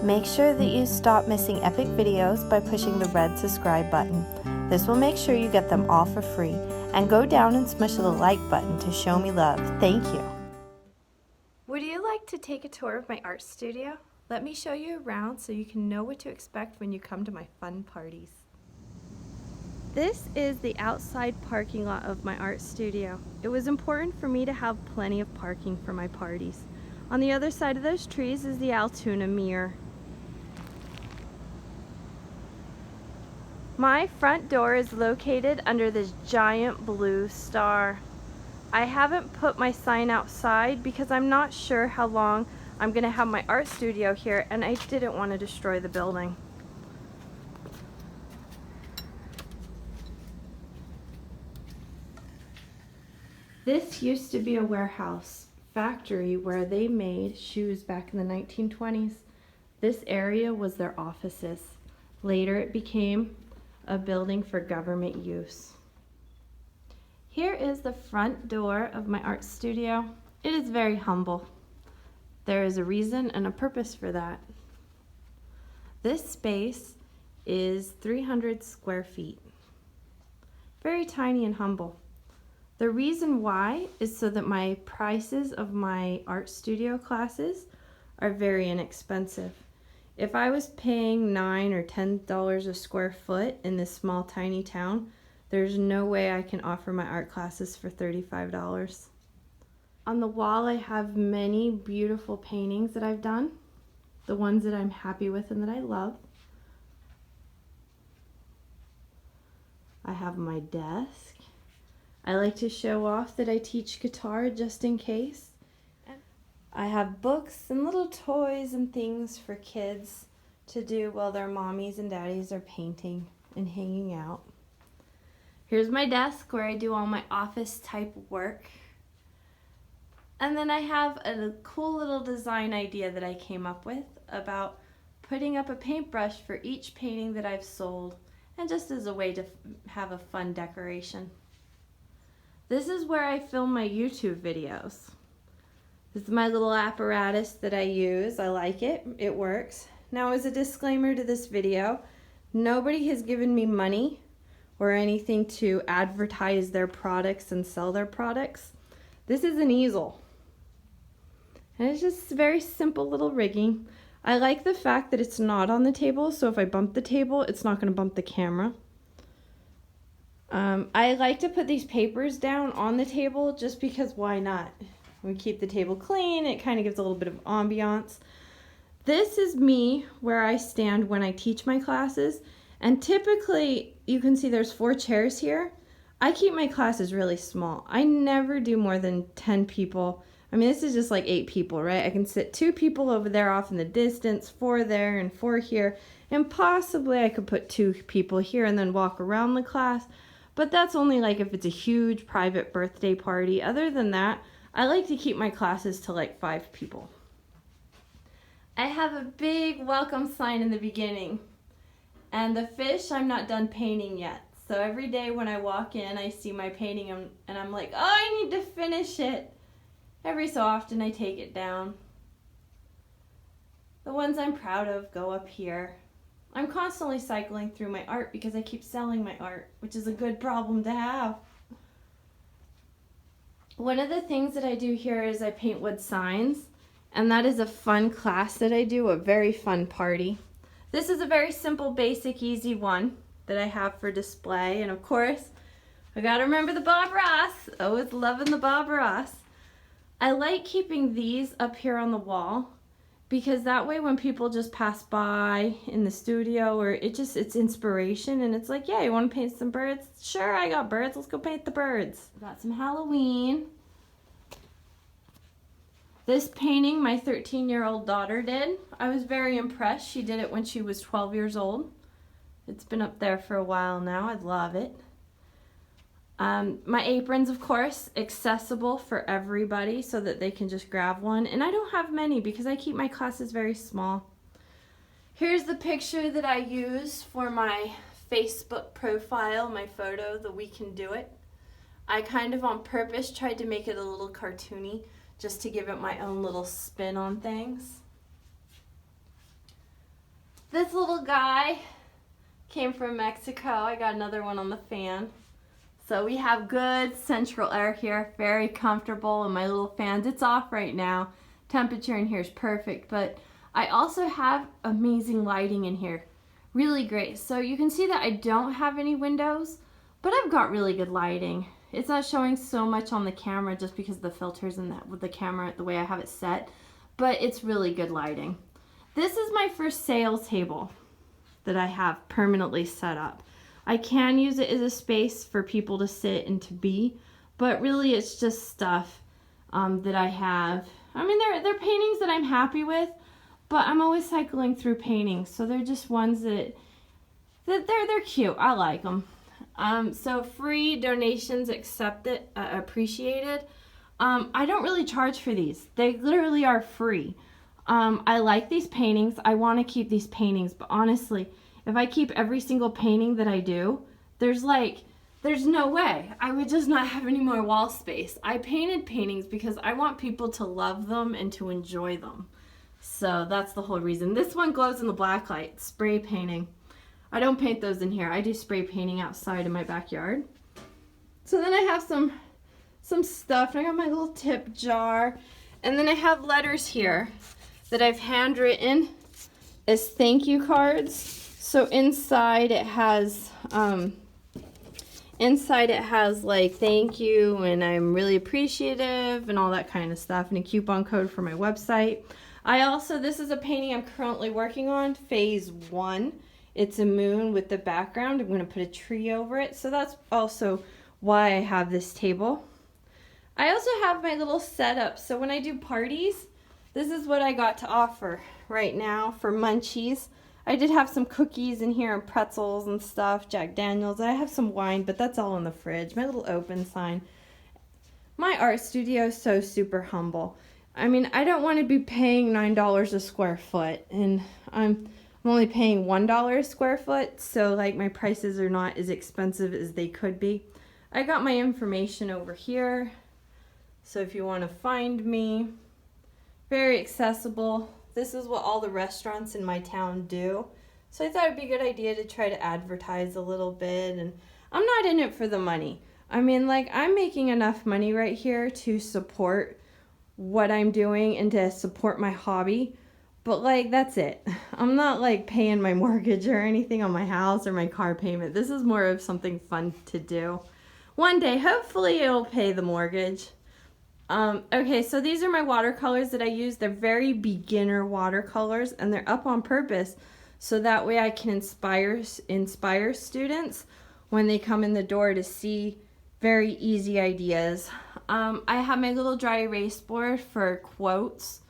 Make sure that you stop missing epic videos by pushing the red subscribe button. This will make sure you get them all for free. And go down and smash the like button to show me love. Thank you. Would you like to take a tour of my art studio? Let me show you around so you can know what to expect when you come to my fun parties. This is the outside parking lot of my art studio. It was important for me to have plenty of parking for my parties. On the other side of those trees is the Altoona mirror. My front door is located under this giant blue star. I haven't put my sign outside because I'm not sure how long I'm going to have my art studio here, and I didn't want to destroy the building. This used to be a warehouse factory where they made shoes back in the 1920s. This area was their offices. Later it became a building for government use. Here is the front door of my art studio. It is very humble. There is a reason and a purpose for that. This space is 300 square feet. Very tiny and humble. The reason why is so that my prices of my art studio classes are very inexpensive. If I was paying $9 or $10 a square foot in this small tiny town, there's no way I can offer my art classes for $35. On the wall I have many beautiful paintings that I've done, the ones that I'm happy with and that I love. I have my desk. I like to show off that I teach guitar just in case. I have books and little toys and things for kids to do while their mommies and daddies are painting and hanging out. Here's my desk where I do all my office type work. And then I have a cool little design idea that I came up with about putting up a paintbrush for each painting that I've sold, and just as a way to have a fun decoration. This is where I film my YouTube videos. This is my little apparatus that I use. I like it. It works. Now, as a disclaimer to this video, nobody has given me money or anything to advertise their products and sell their products. This is an easel. And it's just very simple little rigging. I like the fact that it's not on the table, so if I bump the table, it's not going to bump the camera. I like to put these papers down on the table just because why not? We keep the table clean. It kind of gives a little bit of ambiance. This is me where I stand when I teach my classes, and typically you can see there's 4 chairs here. I keep my classes really small. I never do more than 10 people. I mean, this is just like 8 people, right? I can sit 2 people over there off in the distance, 4 there and 4 here, and possibly I could put 2 people here and then walk around the class, but that's only like if it's a huge private birthday party. Other than that, I like to keep my classes to like 5 people. I have a big welcome sign in the beginning, and the fish I'm not done painting yet. So every day when I walk in, I see my painting and I'm like, oh, I need to finish it. Every so often I take it down. The ones I'm proud of go up here. I'm constantly cycling through my art because I keep selling my art, which is a good problem to have. One of the things that I do here is I paint wood signs, and that is a fun class that I do, a very fun party. This is a very simple, basic, easy one that I have for display, and of course, I gotta remember the Bob Ross. Always loving the Bob Ross. I like keeping these up here on the wall because that way when people just pass by in the studio, or it's inspiration, and it's like, yeah, you want to paint some birds? Sure, I got birds. Let's go paint the birds. Got some Halloween. This painting my 13-year-old daughter did. I was very impressed. She did it when she was 12 years old. It's been up there for a while now. I love it. My aprons, of course, accessible for everybody so that they can just grab one. And I don't have many because I keep my classes very small. Here's the picture that I use for my Facebook profile, my photo, the We Can Do It. I kind of on purpose tried to make it a little cartoony just to give it my own little spin on things. This little guy came from Mexico. I got another one on the fan. So we have good central air here, very comfortable in my little fans. It's off right now. Temperature in here is perfect, but I also have amazing lighting in here. Really great. So you can see that I don't have any windows, but I've got really good lighting. It's not showing so much on the camera just because of the filters and that with the camera, the way I have it set, but it's really good lighting. This is my first sale table that I have permanently set up. I can use it as a space for people to sit and to be, but really it's just stuff that I have. I mean, they're paintings that I'm happy with, but I'm always cycling through paintings, so they're just ones that they're cute. I like them. So free donations accepted, appreciated. I don't really charge for these. They literally are free. I like these paintings. I want to keep these paintings, but honestly, if I keep every single painting that I do, there's no way. I would just not have any more wall space. I painted paintings because I want people to love them and to enjoy them. So that's the whole reason. This one glows in the black light, spray painting. I don't paint those in here. I do spray painting outside in my backyard. So then I have some stuff. I got my little tip jar. And then I have letters here that I've handwritten as thank you cards. So inside it has like thank you and I'm really appreciative and all that kind of stuff, and a coupon code for my website. This is a painting I'm currently working on, phase 1. It's a moon with the background. I'm going to put a tree over it. So that's also why I have this table. I also have my little setup. So when I do parties, this is what I got to offer right now for munchies. I did have some cookies in here and pretzels and stuff, Jack Daniels. I have some wine, but that's all in the fridge. My little open sign. My art studio is so super humble. I mean, I don't want to be paying $9 a square foot, and I'm only paying $1 a square foot, so like my prices are not as expensive as they could be. I got my information over here, so if you want to find me, very accessible. This is what all the restaurants in my town do. So I thought it'd be a good idea to try to advertise a little bit. And I'm not in it for the money. I mean, like, I'm making enough money right here to support what I'm doing and to support my hobby. But, like, that's it. I'm not, like, paying my mortgage or anything on my house or my car payment. This is more of something fun to do. One day, hopefully, it'll pay the mortgage. Okay, so these are my watercolors that I use. They're very beginner watercolors, and they're up on purpose so that way I can inspire students when they come in the door to see very easy ideas. I have my little dry erase board for quotes,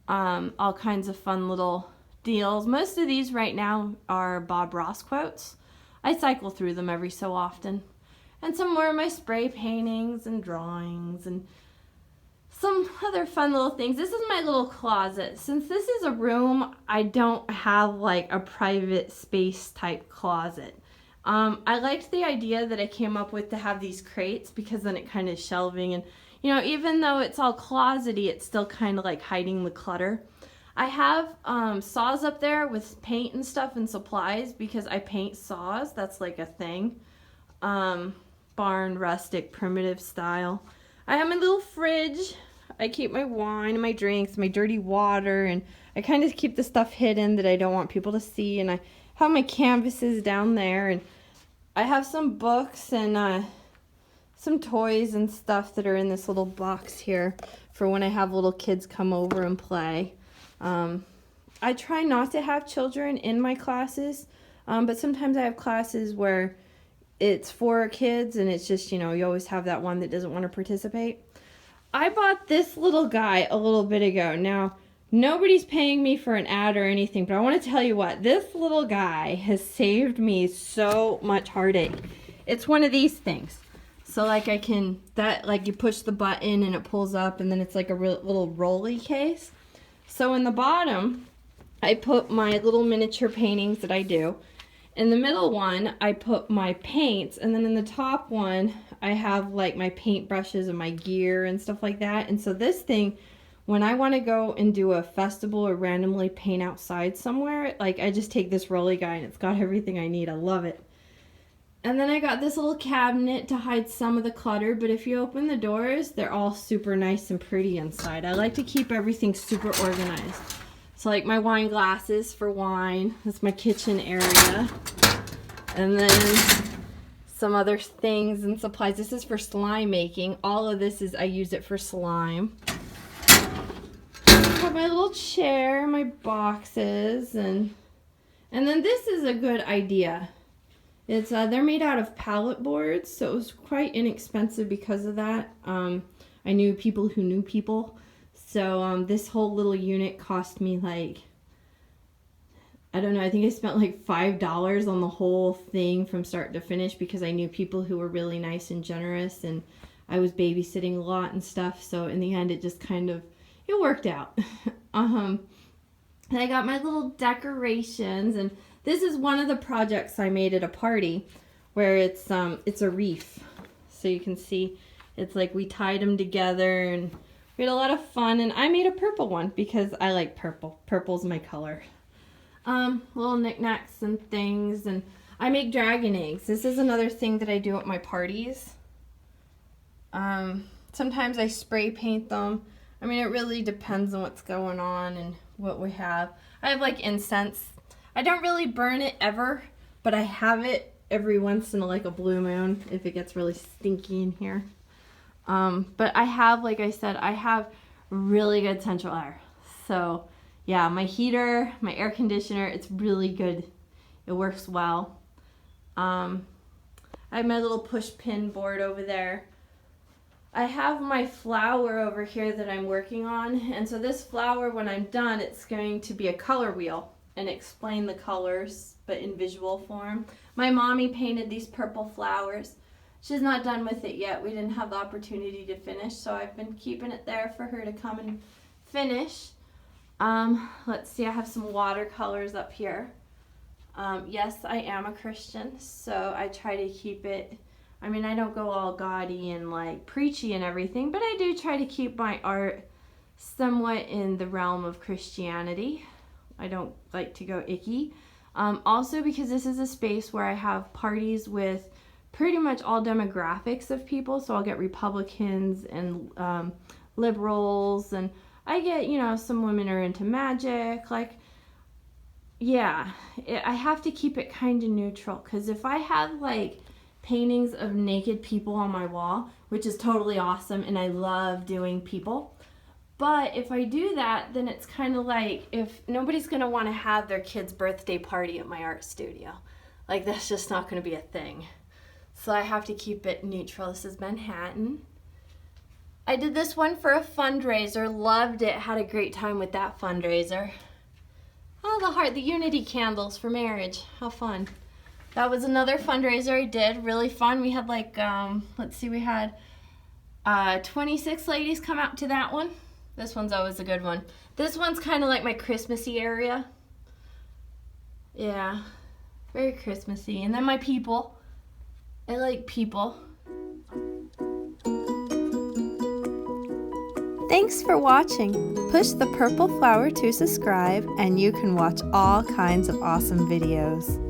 all kinds of fun little deals. Most of these right now are Bob Ross quotes. I cycle through them every so often. And some more of my spray paintings and drawings and some other fun little things. This is my little closet. Since this is a room, I don't have like a private space type closet. I liked the idea that I came up with to have these crates because then it kind of shelving and, you know, even though it's all closety, it's still kind of like hiding the clutter. I have saws up there with paint and stuff and supplies because I paint saws. That's like a thing. Barn, rustic, primitive style. I have my little fridge. I keep my wine and my drinks, my dirty water, and I kind of keep the stuff hidden that I don't want people to see. And I have my canvases down there, and I have some books and some toys and stuff that are in this little box here for when I have little kids come over and play. I try not to have children in my classes, but sometimes I have classes where it's for kids and it's just, you know, you always have that one that doesn't want to participate. I bought this little guy a little bit ago. Now, nobody's paying me for an ad or anything, but I want to tell you what, this little guy has saved me so much heartache. It's one of these things. So like like you push the button and it pulls up and then it's like a little rolly case. So in the bottom, I put my little miniature paintings that I do. In the middle one, I put my paints, and then in the top one, I have like my paint brushes and my gear and stuff like that. And so this thing when I want to go and do a festival or randomly paint outside somewhere, like I just take this rolly guy and it's got everything I need. I love it. And then I got this little cabinet to hide some of the clutter, but if you open the doors, they're all super nice and pretty inside. I like to keep everything super organized. So like my wine glasses for wine, that's my kitchen area. And then some other things and supplies. This is for slime making. All of this is, I use it for slime. I have my little chair, my boxes, and then this is a good idea. It's they're made out of pallet boards, so it was quite inexpensive because of that. I knew people who knew people, so this whole little unit cost me like, I don't know, I think I spent like $5 on the whole thing from start to finish because I knew people who were really nice and generous, and I was babysitting a lot and stuff, so in the end it just kind of, it worked out. And I got my little decorations, and this is one of the projects I made at a party where it's a wreath. So you can see it's like we tied them together and we had a lot of fun, and I made a purple one because I like purple. Purple's my color. Little knickknacks and things, and I make dragon eggs. This is another thing that I do at my parties. Sometimes I spray paint them. I mean, it really depends on what's going on and what we have. I have like incense. I don't really burn it ever, but I have it every once in like a blue moon if it gets really stinky in here. But I have, like I said, I have really good central air. So yeah, my heater, my air conditioner, it's really good. It works well. I have my little push pin board over there. I have my flower over here that I'm working on, and so this flower, when I'm done, it's going to be a color wheel and explain the colors, but in visual form. My mommy painted these purple flowers. She's not done with it yet. We didn't have the opportunity to finish, so I've been keeping it there for her to come and finish. Let's see, I have some watercolors up here. Yes, I am a Christian, so I try to keep it, I mean, I don't go all gaudy and like preachy and everything, but I do try to keep my art somewhat in the realm of Christianity. I don't like to go icky. Also because this is a space where I have parties with pretty much all demographics of people, so I'll get Republicans and liberals, and I get, you know, some women are into magic, like, yeah, I have to keep it kind of neutral, because if I have like paintings of naked people on my wall, which is totally awesome and I love doing people, but if I do that, then it's kind of like, if nobody's going to want to have their kid's birthday party at my art studio, like that's just not going to be a thing. So I have to keep it neutral. This is Manhattan. I did this one for a fundraiser, loved it, had a great time with that fundraiser. Oh, the heart, the unity candles for marriage, how fun. That was another fundraiser I did, really fun. We had like, let's see, we had 26 ladies come out to that one. This one's always a good one. This one's kind of like my Christmassy area. Yeah, very Christmassy. And then my people. I like people. Thanks for watching. Push the purple flower to subscribe and you can watch all kinds of awesome videos.